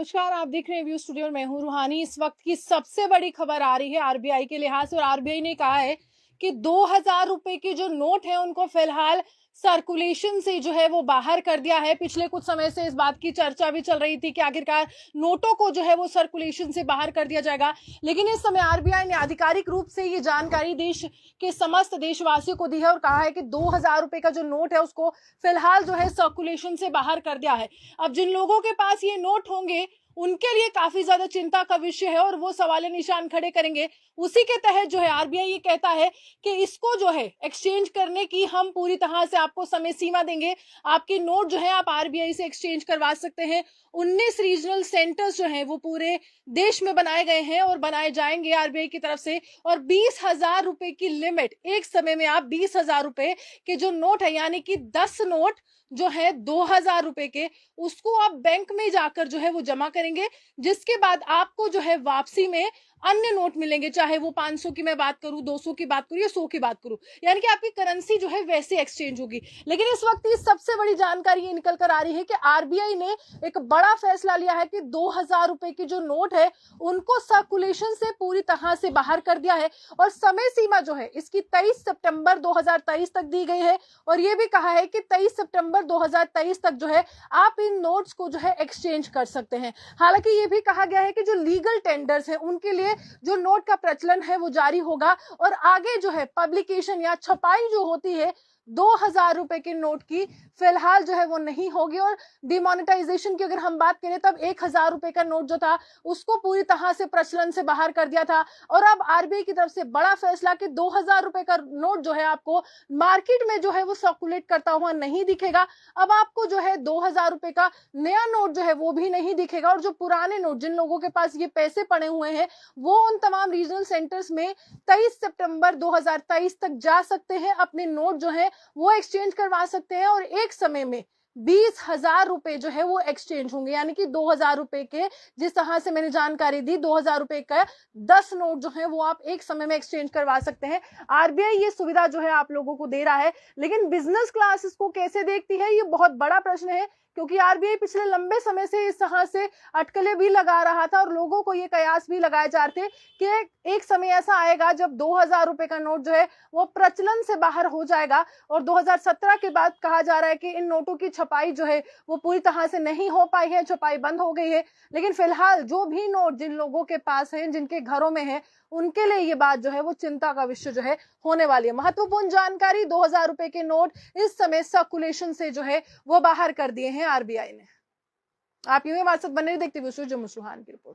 नमस्कार, आप देख रहे हैं व्यू स्टूडियो। मैं हूं रूहानी। इस वक्त की सबसे बड़ी खबर आ रही है आरबीआई के लिहाज से, और आरबीआई ने कहा है कि 2000 रुपए के जो नोट है उनको फिलहाल सर्कुलेशन से जो है वो बाहर कर दिया है। पिछले कुछ समय से इस बात की चर्चा भी चल रही थी कि आखिरकार नोटों को जो है वो सर्कुलेशन से बाहर कर दिया जाएगा, लेकिन इस समय आरबीआई ने आधिकारिक रूप से ये जानकारी देश के समस्त देशवासियों को दी है और कहा है कि 2000 रुपए का जो नोट है उसको फिलहाल जो है सर्कुलेशन से बाहर कर दिया है। अब जिन लोगों के पास ये नोट होंगे उनके लिए काफी ज्यादा चिंता का विषय है और वो सवाल निशान खड़े करेंगे। उसी के तहत जो है आरबीआई ये कहता है कि इसको जो है एक्सचेंज करने की हम पूरी तरह से आपको समय सीमा देंगे। आपके नोट जो है आप आरबीआई से एक्सचेंज करवा सकते हैं। 19 रीजनल सेंटर्स जो हैं वो पूरे देश में बनाए गए हैं और बनाए जाएंगे आरबीआई की तरफ से। और 20,000 रुपए की लिमिट, एक समय में आप 20,000 रुपए के जो नोट है यानी कि 10 नोट जो है 2000 रुपए के, उसको आप बैंक में जाकर जो है वो जमा करेंगे, जिसके बाद आपको जो है वापसी में अन्य नोट मिलेंगे, चाहे वो 500 की मैं बात करूं, 200 की बात करूं या 100 की बात करूं, यानी कि आपकी करेंसी जो है वैसे एक्सचेंज होगी। लेकिन इस वक्त की सबसे बड़ी जानकारी ये निकल कर आ रही है कि आरबीआई ने एक बड़ा फैसला लिया है कि 2000 रुपए की जो नोट है उनको सर्कुलेशन से पूरी तरह से बाहर कर दिया है और समय सीमा जो है इसकी 23 सितंबर 2023 तक दी गई है। और ये भी कहा है कि 23 सितंबर 2023 तक जो है आप इन नोट्स को जो है एक्सचेंज कर सकते हैं। हालांकि ये भी कहा गया है कि जो लीगल टेंडर्स हैं उनके लिए जो नोट का प्रचलन है वो जारी होगा और आगे जो है पब्लिकेशन या छपाई जो होती है 2000 रुपए के नोट की फिलहाल जो है वो नहीं होगी। और डिमोनेटाइजेशन की अगर हम बात करें तब 1000 रुपए का नोट जो था उसको पूरी तरह से प्रचलन से बाहर कर दिया था और अब आरबीआई की तरफ से बड़ा फैसला कि 2000 रुपए का नोट जो है आपको मार्केट में जो है वो सर्कुलेट करता हुआ नहीं दिखेगा। अब आपको जो है 2000 रुपए का नया नोट जो है वो भी नहीं दिखेगा और जो पुराने नोट, जिन लोगों के पास ये पैसे पड़े हुए हैं, वो उन तमाम रीजनल सेंटर्स में 23 सितंबर 2023 तक जा सकते हैं, अपने नोट जो है वो एक्सचेंज करवा सकते हैं और एक समय में 20,000 रुपए जो है वो एक्सचेंज होंगे, यानी कि 2000 रुपए के, जिस तरह से मैंने जानकारी दी, 2000 रुपए का 10 नोट जो है वो आप एक समय में एक्सचेंज करवा सकते हैं। आरबीआई ये सुविधा जो है आप लोगों को दे रहा है, लेकिन बिजनेस क्लास इसको कैसे देखती है ये बहुत बड़ा प्रश्न है, क्योंकि आरबीआई पिछले लंबे समय से इस तरह से अटकलें भी लगा रहा था और लोगों को ये कयास भी लगाए जा रहे थे कि एक समय ऐसा आएगा जब 2000 रुपए का नोट जो है वो प्रचलन से बाहर हो जाएगा। और 2017 के बाद कहा जा रहा है कि इन नोटों की छपाई जो है वो पूरी तरह से नहीं हो पाई है, छपाई बंद हो गई है। लेकिन फिलहाल जो भी नोट जिन लोगों के पास है, जिनके घरों में है, उनके लिए ये बात जो है वो चिंता का विषय जो है होने वाली है। महत्वपूर्ण जानकारी, 2000 रुपए के नोट इस समय सर्कुलेशन से जो है वो बाहर कर दिए हैं आरबीआई ने। आप यूं ही हमारे साथ बने देखते हुए, जो मुसरूहान की रिपोर्ट।